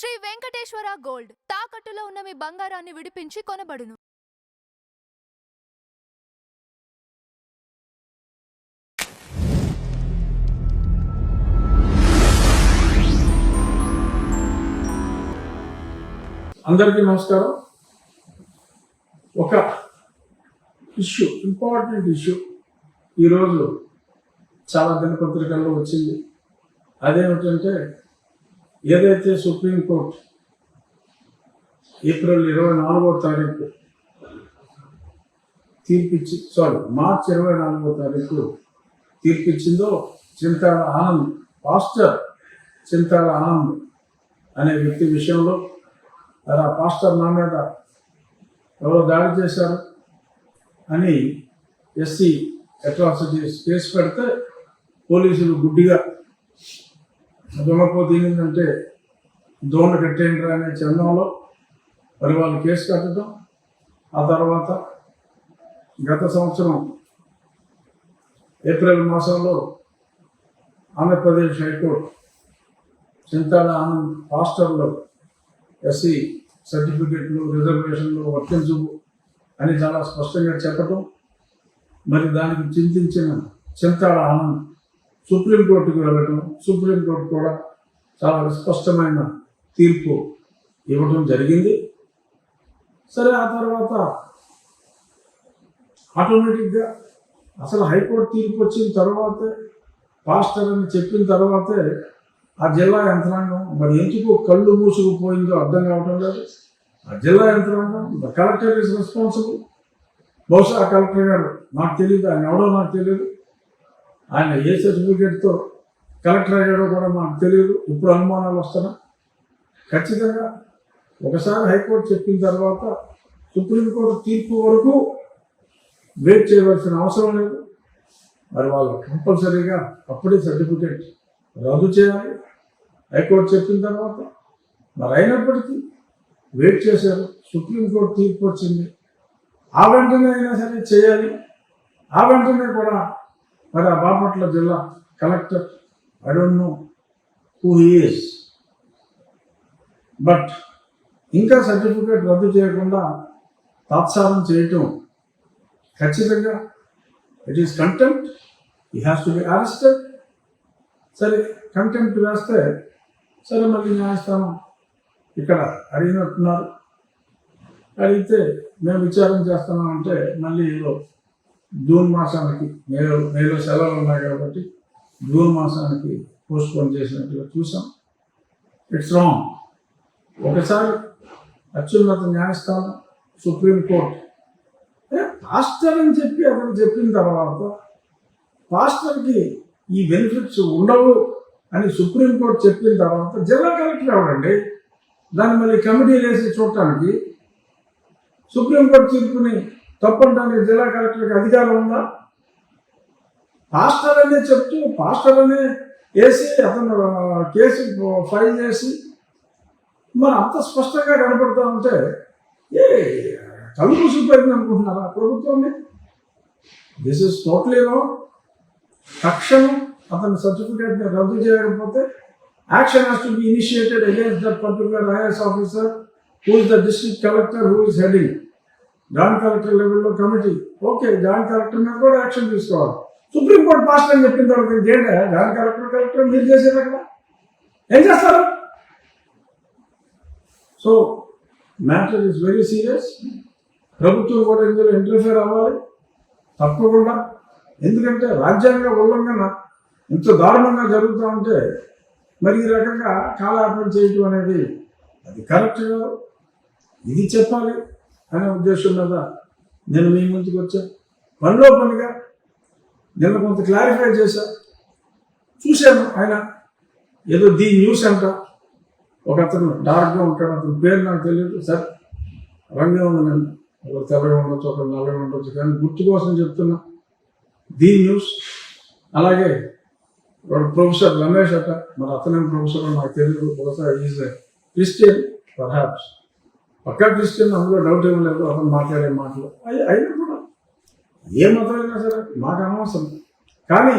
Shri Venkateswara gold తాకట్టులో ఉన్న మీ బంగారాన్ని విడిపించి కొనబడును. అందరికీ నమస్కారం. ఒక ఇష్యూ, ఇంపార్టెంట్ ఇష్యూ ఈరోజు చాలా దినపత్రికల్లో వచ్చింది. అదేమిటంటే, ఏదైతే సుప్రీంకోర్టు ఏప్రిల్ 24వ తారీఖు మార్చి 24వ తారీఖు తీర్పిచ్చిందో, చింతాల ఆనంద్, పాస్టర్ చింతాల ఆనంద్ అనే వ్యక్తి విషయంలో, ఆ పాస్టర్ నా మీద ఎవరో దాడి చేశారు అని ఎస్సీ అట్రాసిటీస్ కేసు పెడితే పోలీసులు గుడ్డిగా దొంగపోతే ఏంటంటే దోణ కట్టేయండి అనే చందంలో మరి వాళ్ళు కేసు కట్టడం. ఆ తర్వాత గత సంవత్సరం ఏప్రిల్ మాసంలో ఆంధ్రప్రదేశ్ హైకోర్టు చింతాల ఆనంద్ పాస్టర్లో ఎస్సీ సర్టిఫికెట్లు, రిజర్వేషన్లు వర్తించు అని చాలా స్పష్టంగా చెప్పటం, మరి దానికి చింతించిన చింతాల ఆనంద్ సుప్రీంకోర్టుకు వెళ్ళటం, సుప్రీంకోర్టు కూడా చాలా స్పష్టమైన తీర్పు ఇవ్వడం జరిగింది. సరే, ఆ తర్వాత ఆటోమేటిక్గా అసలు హైకోర్టు తీర్పు వచ్చిన తర్వాతే, పాస్టర్ అని చెప్పిన తర్వాతే ఆ జిల్లా యంత్రాంగం మరి ఎందుకు కళ్ళు మూసుకుపోయిందో అర్థం కావటం లేదు. ఆ జిల్లా యంత్రాంగం, ద కలెక్టర్ ఈజ్ రెస్పాన్సిబుల్. బహుశా ఆ కలెక్టర్ గారు, నాకు తెలియదు, ఆయన ఎవడో నాకు తెలియదు, ఆయన ఏ సర్టిఫికేట్తో కలెక్టర్ అయ్యాడో కూడా నాకు తెలియదు. ఇప్పుడు అనుమానాలు వస్తున్నా. ఖచ్చితంగా ఒకసారి హైకోర్టు చెప్పిన తర్వాత సుప్రీంకోర్టు తీర్పు వరకు వెయిట్ చేయవలసిన అవసరం లేదు. మరి వాళ్ళు కంపల్సరీగా అప్పుడే సర్టిఫికేట్ రద్దు చేయాలి హైకోర్టు చెప్పిన తర్వాత. మరి అయినప్పటికీ వెయిట్ చేశారు. సుప్రీంకోర్టు తీర్పు వచ్చింది, ఆ వెంటనే అయినా సరే చేయాలి. ఆ వెంటనే కూడా మరి ఆ బాపట్ల జిల్లా collector, I don't know who he is, but ఇంకా సర్టిఫికేట్ రద్దు చేయకుండా తాత్సారం చేయటం ఖచ్చితంగా it is contempt. He has to be arrested. సరే, కంటెంప్ట్ వేస్తే సరే, మళ్ళీ న్యాయస్థానం ఇక్కడ అడిగినట్టున్నారు. అడిగితే మేము విచారణ చేస్తున్నామంటే మళ్ళీ జూన్ మాసానికి, మేలో సెలవులు ఉన్నాయి కాబట్టి జూన్ మాసానికి పోస్ట్పోన్ చేసినట్టుగా చూసాం. It's wrong. ఒకసారి అత్యున్నత న్యాయస్థానం సుప్రీంకోర్టు పాస్టర్ అని చెప్పి అతను చెప్పిన తర్వాత పాస్టర్కి ఈ బెనిఫిట్స్ ఉండవు అని సుప్రీంకోర్టు చెప్పిన తర్వాత జిల్లా కలెక్టర్ ఎవరండి దాన్ని మళ్ళీ కమిటీ వేసి చూడటానికి? సుప్రీంకోర్టు తీర్పుని తప్పడానికి జిల్లా కలెక్టర్కి అధికారం ఉందా? పాస్టర్ అనే చెప్తూ పాస్టర్ అనే వేసి అతను కేసు ఫైల్ చేసి మరి అంత స్పష్టంగా కనపడుతూ ఉంటే ఏ కళ్ళు మూసిపోయింది అనుకుంటున్నారా ప్రభుత్వాన్ని? This is totally wrong. తక్షణం అతని సర్టిఫికేట్ని రద్దు చేయకపోతే action has to be initiated against that particular IAS officer who is the district collector who is heading joint collector లెవెల్లో కమిటీ. ఓకే, జాయింట్ కలెక్టర్ మీద కూడా యాక్షన్ తీసుకోవాలి. సుప్రీంకోర్టు పాస్టర్ అని చెప్పిన తర్వాత ఇంకేంటే జాయింట్ కలెక్టర్ మీరు చేసేది అక్కడ ఏం చేస్తారు? So matter is very serious. ప్రభుత్వం కూడా ఇందులో ఇంటర్ఫియర్ అవ్వాలి తప్పకుండా. ఎందుకంటే రాజ్యాంగ ఉల్లంఘన ఇంత దారుణంగా జరుగుతూ ఉంటే మరి ఈ రకంగా కాలయాపన చేయటం అనేది అది కరెక్ట్ కాదు. ఇది చెప్పాలి అనే ఉద్దేశం మీద నేను మీ ముందుకు వచ్చాను. పనిలో పనిగా నిన్న కొంత క్లారిఫై చేశా. చూశాను, ఆయన ఏదో ది న్యూస్ అంట, ఒక అతను డార్క్గా ఉంటాడు, అతని పేరు నాకు తెలియదు సార్, రంగే ఉంది. నేను ఒక తెల్లగా ఉండొచ్చు, ఒక నల్లగా ఉండొచ్చు, కానీ గుర్తు కోసం చెప్తున్నా. The news. అలాగే వాడు ప్రొఫెసర్ రమేష్ అట, మరి అతనేం ప్రొఫెసర్ నాకు తెలియదు, బహుశా ఈజ్ క్రిస్టియన్ పర్హాప్స్, పక్కా క్రిస్టియన్, అందులో డౌట్ ఏం లేదు. అతను మాట్లాడే మాటలు అయినా కూడా ఏ మతమైనా సరే మాకు అనవసరం. కానీ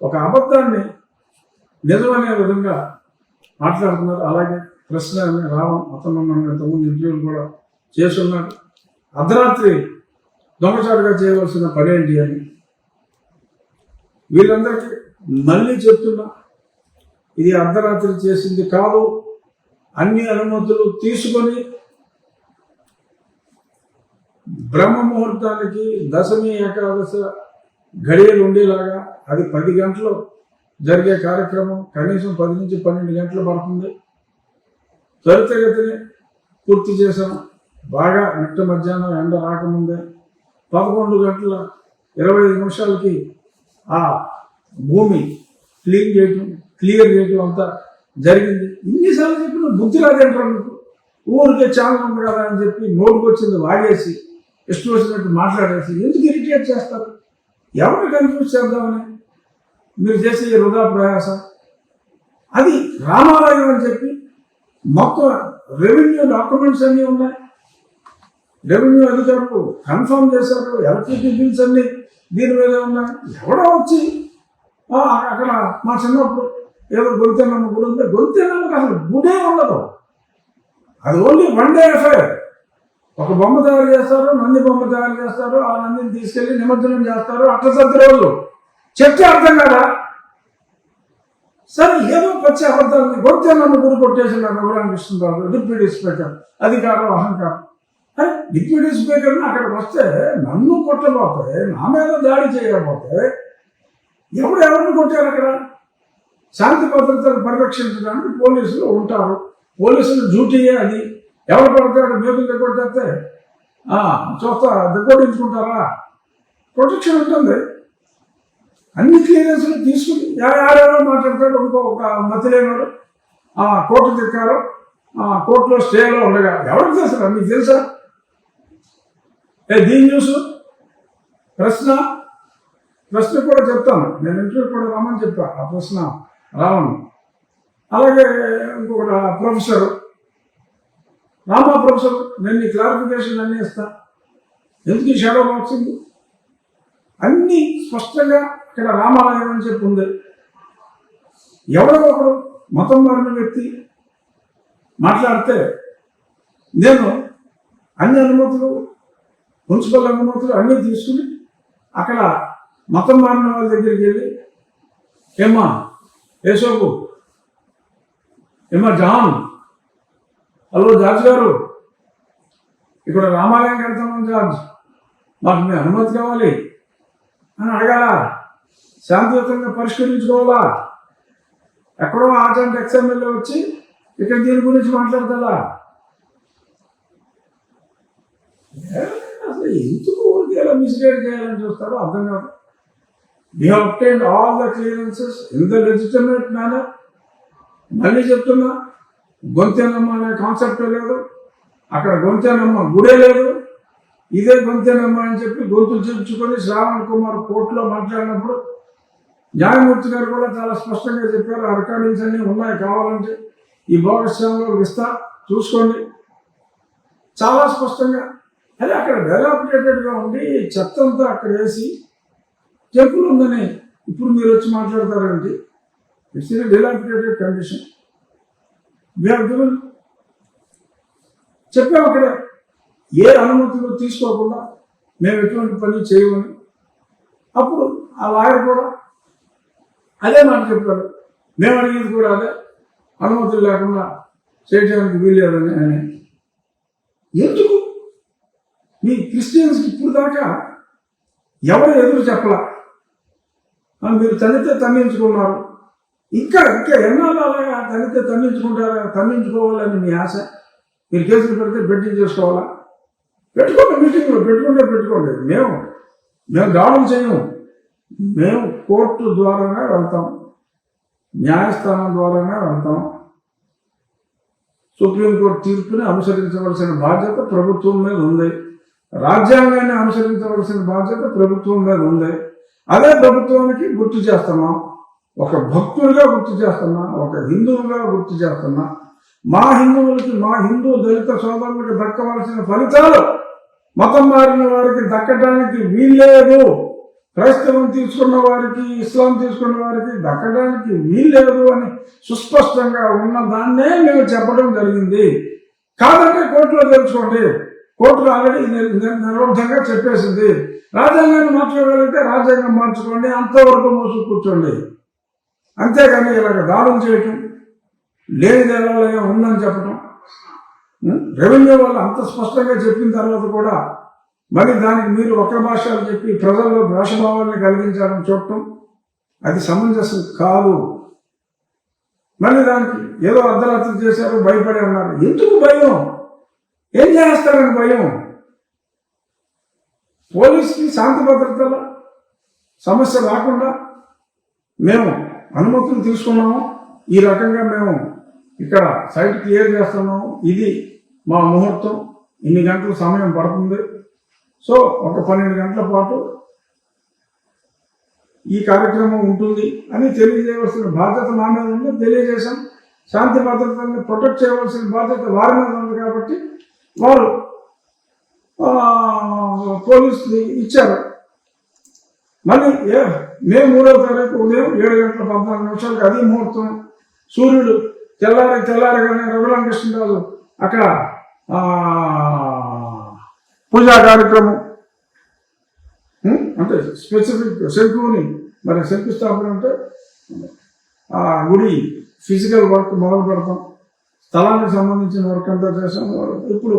ఒక అబద్ధాన్ని నిజమనే విధంగా మాట్లాడుతున్నారు. అలాగే ప్రశ్న రావడం అతను నన్ను ఇంతకుముందు ఇంటర్వ్యూలు కూడా చేస్తున్నాడు. అర్ధరాత్రి దొంగచాటుగా చేయవలసిన పని ఏంటి అని వీళ్ళందరికీ మళ్ళీ చెప్తున్నా, ఇది అర్ధరాత్రి చేసింది కాదు. అన్ని అనుమతులు తీసుకొని బ్రహ్మ ముహూర్తానికి దశమి ఏకాదశ గడియలు ఉండేలాగా అది 10 గంటలు జరిగే కార్యక్రమం కనీసం 10 నుంచి 12 గంటలు పడుతుంది. త్వరితగతిని పూర్తి చేశాం. బాగా నిట్ట మధ్యాహ్నం ఎండ రాకముందే 11 గంటల 25 నిమిషాలకి ఆ భూమి క్లియర్ చేయటం అంతా జరిగింది. ఇన్నిసార్లు చెప్పిన బుద్ధి రాదంటారు మీకు. ఊరికే ఛానల్ ఉంది కదా అని చెప్పి నోటుకు వచ్చింది వాడేసి ఇష్టం వచ్చినట్టు మాట్లాడేసి ఎందుకు ఇరిటేట్ చేస్తారు? ఎవరిని కన్ఫ్యూజ్ చేద్దామని మీరు చేసే వృధా ప్రయాస. అది రామాలయం అని చెప్పి మొత్తం రెవెన్యూ డాక్యుమెంట్స్ అన్నీ ఉన్నాయి. రెవెన్యూ అధికారులు కన్ఫర్మ్ చేశారు. ఎలక్ట్రిసిటీ బిల్స్ అన్నీ దీని మీద ఉన్నాయి. ఎవడో వచ్చి అక్కడ మా చిన్నప్పుడు ఏదో గొంతెనమ్మ గుడి ఉంది. గొంతెనమ్మకి అసలు గుడే ఉండదు. అది ఓన్లీ 1 డే అఫైర్. ఒక బొమ్మ తయారు చేస్తారు, నంది బొమ్మ తయారు చేస్తారు, ఆ నందిని తీసుకెళ్లి నిమజ్జనం చేస్తారు. అట్టసద్ది రోజులు చెప్తే అర్థం కదా. సరే ఏదో వచ్చి అబద్ధాలని గొంతెనమ్మ గుడి కొట్టేసినారు రఘురామకృష్ణరావు డిప్యూటీ స్పీకర్. అధికారం అహంకారం. డిప్యూటీ స్పీకర్ని అక్కడికి వస్తే నన్ను కొట్టబోతే, నా మీద దాడి చేయకపోతే ఎవరిని కొట్టారు? అక్కడ శాంతి భద్రతను పరిరక్షించడానికి పోలీసులు ఉంటారు. పోలీసులు డ్యూటీయే అది. ఎవరు పడతాడు మేకులు దగ్గొట్టేస్తే చూస్తా దగ్గొట్టించుకుంటారా? ప్రొటెక్షన్ ఉంటుంది. అన్ని క్లియరెన్స్లు తీసుకుని ఎవరెవరో మాట్లాడతాడు. ఒక మతిలేనాడు కోర్టు తిక్కారు, కోర్టులో స్టేలో ఉండగా ఎవరికి తెలుసు? మీకు తెలుసా? దీని న్యూస్ ప్రశ్న కూడా చెప్తాను. నేను ఇంటర్వ్యూ కూడా రమ్మని చెప్పా. ఆ ప్రశ్న రావను. అలాగే ఇంకొకటి ప్రొఫెసర్ రామా ప్రొఫెసర్, నేను ఈ క్లారిఫికేషన్ అన్నీ ఇస్తా. ఎందుకు ఈ షాడో బాక్సింగ్? అన్నీ స్పష్టంగా ఇక్కడ రామాలయం అని చెప్పి ఉంది. ఎవరో ఒకరు మతం మారిన వ్యక్తి మాట్లాడితే నేను అన్ని అనుమతులు, మున్సిపల్ అనుమతులు అన్నీ తీసుకుని అక్కడ మతం మారిన వాళ్ళ దగ్గరికి వెళ్ళి, ఏమ్మా ఏసోపు, ఏమ్మా జాన్, హలో జార్జ్ గారు, ఇక్కడ రామాలయం కడతామని జార్జ్, మాకు మీ అనుమతి కావాలి అని అడగాల. శాంతియుతంగా పరిష్కరించుకోవాలా. ఎక్కడో ఆర్ట్ ఎక్స్ఎంఎల్ఏ వచ్చి ఇక్కడ దీని గురించి మాట్లాడతారా? అసలు ఎందుకు ఊరికి ఎలా మిస్గైడ్ చేయాలని చూస్తారో అర్థం కాదు. We have obtained all the clearances in the legitimate manner. మళ్ళీ చెప్తున్నా, గొంతెనమ్మ అనే కాన్సెప్ట్ లేదు. అక్కడ గొంతెనమ్మ గుడే లేదు. ఇదే గొంతెనమ్మ అని చెప్పి గొంతులు చేర్చుకొని శ్రావణ్ కుమార్ కోర్టులో మాట్లాడినప్పుడు న్యాయమూర్తి గారు కూడా చాలా స్పష్టంగా చెప్పారు. ఆ రికార్డింగ్స్ అన్నీ ఉన్నాయి, కావాలంటే ఈ భాగస్వామ్యంలో ఇస్తా, చూసుకోండి. చాలా స్పష్టంగా. అదే అక్కడ డెవలప్డేటెడ్గా ఉండి చెత్తంతా అక్కడ వేసి టెంపుల్ ఉందని ఇప్పుడు మీరు వచ్చి మాట్లాడతారండి. It's in dilapidated condition. చెప్పాము అక్కడ ఏ అనుమతులు తీసుకోకుండా మేము ఎటువంటి పని చేయమని. అప్పుడు ఆ లాయర్ కూడా అదే మాట చెప్పాడు. మేము అడిగేది కూడా అదే, అనుమతులు లేకుండా చేయడానికి వీల్లేదని. అని ఎందుకు మీ క్రిస్టియన్స్కి ఇప్పుడు దాకా ఎవరు ఎదురు చెప్పలా? మీరు తన్నితే తన్నించుకున్నారు. ఇంకా ఎన్నాళ్ళు అలాగా తన్నితే తన్నించుకుంటారా? తన్నించుకోవాలని మీ ఆశ. మీరు కేసులు పెడితే బెట్టింగ్ చేసుకోవాలా? పెట్టుకోండి, మీటింగ్లో పెట్టుకోండి. మేము దాడులు చేయము. మేము కోర్టు ద్వారానే వెళ్తాం, న్యాయస్థానం ద్వారానే వెళ్తాం. సుప్రీంకోర్టు తీర్పుని అనుసరించవలసిన బాధ్యత ప్రభుత్వం మీద ఉంది. రాజ్యాంగాన్ని అనుసరించవలసిన బాధ్యత ప్రభుత్వం మీద ఉంది. అదే ప్రభుత్వానికి గుర్తు చేస్తున్నాం. ఒక భక్తుడిగా గుర్తు చేస్తున్నా, ఒక హిందువుగా గుర్తు చేస్తున్నా. మా హిందువులకి, మా హిందూ దళిత సోదరులకి దక్కవలసిన ఫలితాలు మతం మారిన వారికి దక్కడానికి వీల్లేదు. క్రైస్తవం తీసుకున్న వారికి ఇస్లాం తీసుకున్న వారికి దక్కడానికి వీల్లేదు అని సుస్పష్టంగా ఉన్న దాన్నే మేము చెప్పడం జరిగింది. కాదంటే కోర్టులో తెలుసుకోండి, కోర్టులో ఆల్రెడీ నిర్బంధంగా చెప్పేసింది. రాజ్యాంగాన్ని మార్చుకోగలిగితే రాజ్యాంగం మార్చుకోండి, అంతవరకు మోసు కూర్చోండి. అంతేగాని ఇలాగ దాడులు చేయటం, లేని దేవాలయం ఉందని చెప్పటం, రెవెన్యూ వాళ్ళు అంత స్పష్టంగా చెప్పిన తర్వాత కూడా మరి దానికి మీరు ఒక్క భాషలు చెప్పి ప్రజల్లో ద్వేషభావాన్ని కలిగించాలని చూడటం అది సమంజసం కాదు. మళ్ళీ దానికి ఏదో అర్ధరాత్రి చేశారు, భయపడి ఉన్నారు. ఎందుకు భయం? ఏం చేస్తారని భయం? పోలీసుకి శాంతి భద్రతల సమస్య రాకుండా మేము అనుమతులు తీసుకున్నాము, ఈ రకంగా మేము ఇక్కడ సైట్ క్లియర్ చేస్తున్నాము, ఇది మా ముహూర్తం, ఇన్ని గంటల సమయం పడుతుంది, సో ఒక 12 గంటల పాటు ఈ కార్యక్రమం ఉంటుంది అని తెలియజేయవలసిన బాధ్యత మా మీద ఉంది. తెలియజేశాం. శాంతి భద్రతల్ని ప్రొటెక్ట్ చేయవలసిన బాధ్యత వారి మీద ఉంది కాబట్టి వారు పోలీసులు ఇచ్చారు. మళ్ళీ మే 3వ తారీఖు ఉదయం 7:14 అది ముహూర్తం. సూర్యుడు తెల్లారగానే రఘురామకృష్ణరాజు అక్కడ పూజా కార్యక్రమం అంటే స్పెసిఫిక్ శంకుని మరి శంకుస్థాపన అంటే ఆ గుడి ఫిజికల్ వర్క్ మొదలు పెడతాం, స్థలానికి సంబంధించిన వర్క్ అంతా చేస్తాం. ఇప్పుడు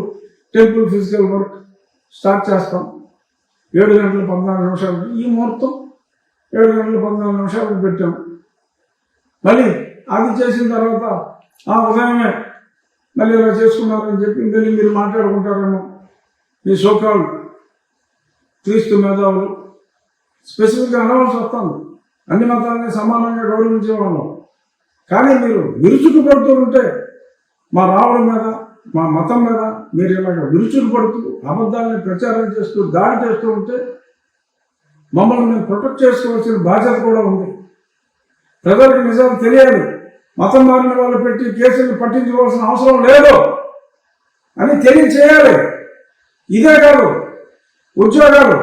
టెంపుల్ ఫిజికల్ వర్క్ స్టార్ట్ చేస్తాం 7:14 ఈ ముహూర్తం 7:14 పెట్టాం. మళ్ళీ అది చేసిన తర్వాత ఉదయమే మళ్ళీ ఇలా చేసుకున్నారని చెప్పి మళ్ళీ మీరు మాట్లాడుకుంటారేమో. మీ సోకాల్ క్రీస్తు మేధావులు స్పెసిఫిక్గా అనవలసి వస్తుంది. అన్ని మతాలని సమానంగా గౌరవించే వాళ్ళం. కానీ మీరు విరుచుకు పడుతూ ఉంటే మా రావుల మీద, మా మతం మీద మీరు ఇలాగ విరుచుకు పడుతూ అబద్ధాలని ప్రచారం చేస్తూ దాడి చేస్తూ ఉంటే మమ్మల్ని మేము ప్రొటెక్ట్ చేసుకోవాల్సిన బాధ్యత కూడా ఉంది. ప్రజలకు నిజాలు తెలియాలి. మతం మారిన వాళ్ళు పెట్టి కేసులు పట్టించుకోవాల్సిన అవసరం లేదు అని తెలియచేయాలి. ఇదే కాదు, ఉద్యోగాలు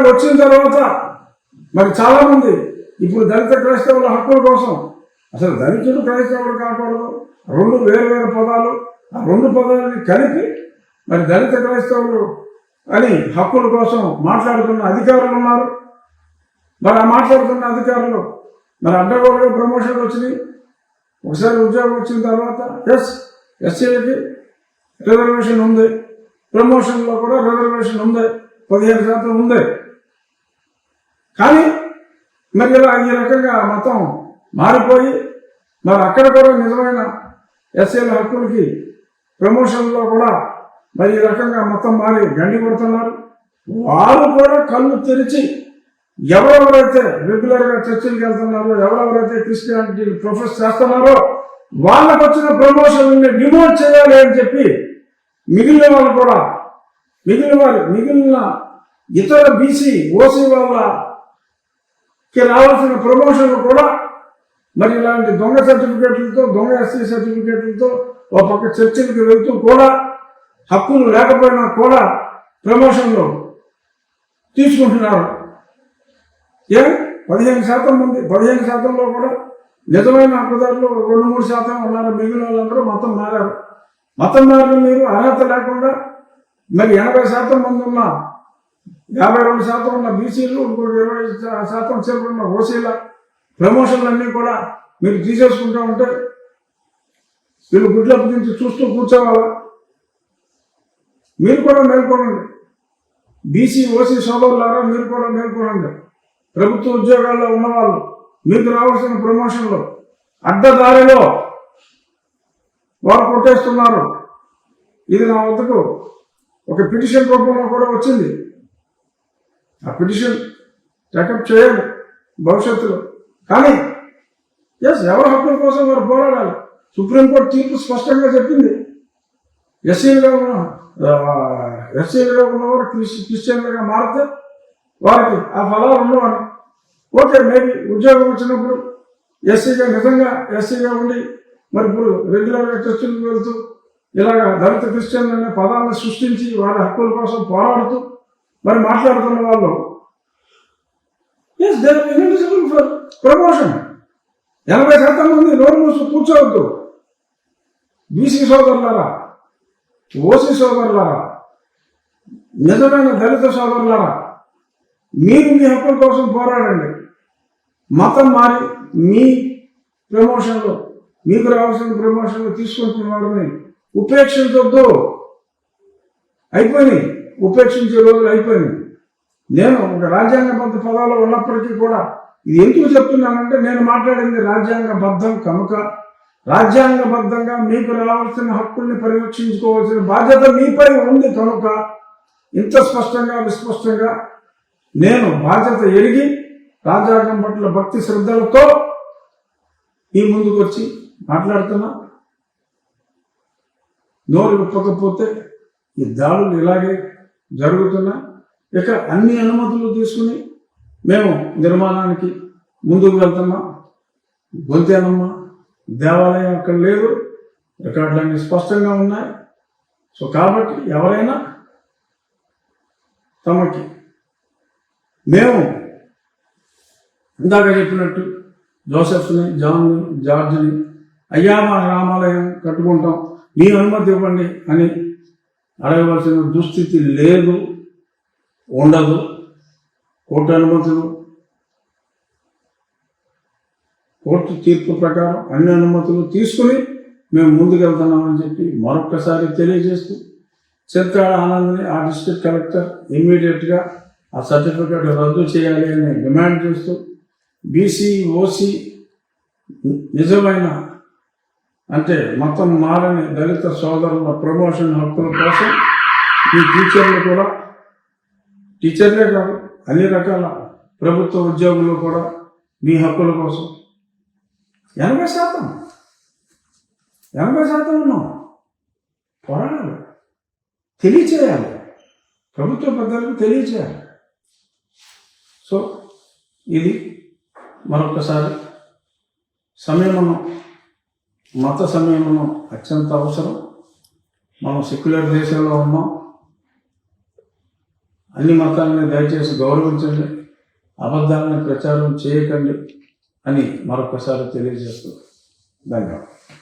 వచ్చిన తర్వాత మరి చాలామంది ఇప్పుడు దళిత క్రైస్తవుల హక్కుల కోసం, అసలు దళితుడు క్రైస్తవులు కాకూడదు, 2 వేరు పదాలు, ఆ 2 పదాలని కలిపి మరి దళిత క్రైస్తవులు అని హక్కుల కోసం మాట్లాడుతున్న అధికారులు ఉన్నారు. మరి ఆ మాట్లాడుతున్న అధికారులు మరి అడ్డగోలుగా ప్రమోషన్లు వచ్చినాయి. ఒకసారి ఉద్యోగం వచ్చిన తర్వాత ఎస్సీలకి రిజర్వేషన్ ఉంది, ప్రమోషన్లో కూడా రిజర్వేషన్ ఉంది, 15% ఉంది. కానీ మరి ఇలా ఈ రకంగా మతం మారిపోయి మరి అక్కడ కూడా నిజమైన ఎస్సీల హక్కులకి ప్రమోషన్లో కూడా మరి ఈ రకంగా మొత్తం మారి గండి కొడుతున్నారు. వారు కూడా కళ్ళు తెరిచి ఎవరెవరైతే రెగ్యులర్గా చర్చిలకు వెళ్తున్నారో, ఎవరెవరైతే క్రిస్టియానిటీ ప్రొఫెస్ చేస్తున్నారో వాళ్ళకు వచ్చిన ప్రమోషన్ని డిమోట్ చేయాలి అని చెప్పి మిగిలిన వాళ్ళు కూడా మిగిలిన ఇతర బీసీ ఓసీ వాళ్ళకి రావాల్సిన ప్రమోషన్లు కూడా మరి ఇలాంటి దొంగ సర్టిఫికేట్లతో, దొంగ ఎస్సీ సర్టిఫికేట్లతో ఒక పక్క చర్చిలకు వెళ్తూ కూడా హక్కులు లేకపోయినా కూడా ప్రమోషన్లు తీసుకుంటున్నారు. 15% మంది, 15%లో కూడా నిజమైన హక్కుదారులు 2-3% ఉన్నారు. మిగిలిన వాళ్ళందరూ మతం మారారు. మతం మారిన మీరు అర్హత లేకుండా మరి 80% మంది ఉన్న 52% ఉన్న బీసీలు, ఇంకొక 20% చిల్లర ఉన్న ఓసీల ప్రమోషన్లన్నీ కూడా మీరు తీసేసుకుంటూ ఉంటే వీళ్ళు గుడ్లపు నుంచి చూస్తూ కూర్చోవాలా? మీరు కూడా మేల్కొనండి. బీసీ ఓసీ సోదరులారా మీరు కూడా మేల్కొనండి. ప్రభుత్వ ఉద్యోగాల్లో ఉన్నవాళ్ళు మీకు రావాల్సిన ప్రమోషన్లు అడ్డదారిలో వారు కొట్టేస్తున్నారు. ఇది నా వద్దకు ఒక పిటిషన్ రూపంలో కూడా వచ్చింది. ఆ పిటిషన్ టేకప్ చేయాలి భవిష్యత్తులో. కానీ ఎవరి హక్కుల కోసం వారు పోరాడాలి. సుప్రీంకోర్టు తీర్పు స్పష్టంగా చెప్పింది. ఎస్సీలుగా ఉన్నవారు క్రిస్టియన్లుగా మారితే వారికి ఆ ఫలాలు ఉండవని. ఓకే, మేబీ ఉద్యోగం వచ్చినప్పుడు నిజంగా ఎస్సీగా ఉండి మరి ఇప్పుడు రెగ్యులర్గా చర్చలకు వెళ్తూ ఇలాగ దళిత క్రిస్టియన్ అనే పదాలను సృష్టించి వారి హక్కుల కోసం పోరాడుతూ మరి మాట్లాడుతున్న వాళ్ళు as they are ineligible for promotion. 80% మంది నోరు మూసు కూర్చోవద్దు. బీసీ సోదరులారా, ఓసీ సోదరులారా, నిజమైన దళిత సోదరులారా, మీరు మీ హక్కుల కోసం పోరాడండి. మతం మారి మీ ప్రమోషన్లు, మీకు రావాల్సిన ప్రమోషన్లు తీసుకుంటున్న వారిని ఉపేక్షించొద్దు. అయిపోయినాయి, ఉపేక్షించే రోజులు అయిపోయినాయి. నేను ఒక రాజ్యాంగబద్ధ పదాలు ఉన్నప్పటికీ కూడా ఇది ఎందుకు చెప్తున్నానంటే, నేను మాట్లాడింది రాజ్యాంగబద్ధం కనుక, రాజ్యాంగబద్ధంగా మీకు రావాల్సిన హక్కుల్ని పరిరక్షించుకోవాల్సిన బాధ్యత మీపై ఉంది కనుక ఇంత స్పష్టంగా విస్పష్టంగా నేను బాధ్యత ఎరిగి రాజ్యాంగం పట్ల భక్తి శ్రద్ధలతో ఈ ముందుకు వచ్చి మాట్లాడుతున్నా. నోరు విప్పకపోతే ఈ దాడులు ఇలాగే జరుగుతున్నాయి. ఇక అన్ని అనుమతులు తీసుకుని మేము నిర్మాణానికి ముందుకు వెళ్తున్నాం. గొంతేనమ్మ దేవాలయం అక్కడ లేదు, రికార్డులన్నీ స్పష్టంగా ఉన్నాయి. సో కాబట్టి ఎవరైనా తమకి మేము ఇందాక చెప్పినట్టు జోసెఫ్ని, జాన్ని, జార్జ్ని, అయ్యా మా రామాలయం కట్టుకుంటాం, మీ అనుమతి ఇవ్వండి అని అడగవలసిన దుస్థితి లేదు, ఉండదు. కోర్టు అనుమతులు, కోర్టు తీర్పు ప్రకారం అన్ని అనుమతులు తీసుకుని మేము ముందుకెళ్తున్నామని చెప్పి మరొక్కసారి తెలియజేస్తూ, చిత్రాల ఆనంద్ని ఆ డిస్ట్రిక్ట్ కలెక్టర్ ఇమ్మీడియట్గా ఆ సర్టిఫికేట్ రద్దు చేయాలి అని డిమాండ్ చేస్తూ, బీసీ ఓసీ నిజమైన అంటే మొత్తం మారని దళిత సోదరుల ప్రమోషన్ హక్కుల కోసం ఈ టీచర్లు కూడా, టీచర్లే కాదు అన్ని రకాల ప్రభుత్వ ఉద్యోగులు కూడా మీ హక్కుల కోసం 80% ఉన్నాం. పోరాడాలి, తెలియచేయాలి, ప్రభుత్వ పెద్దలకు తెలియచేయాలి. సో ఇది మరొకసారి సంయమనం, మత సంయమనం అత్యంత అవసరం. మనం సెక్యులర్ దేశంలో ఉన్నాం. అన్ని మతాలని దయచేసి గౌరవించండి, అబద్ధాలను ప్రచారం చేయకండి అని మరొకసారి తెలియజేస్తూ ధన్యవాదాలు.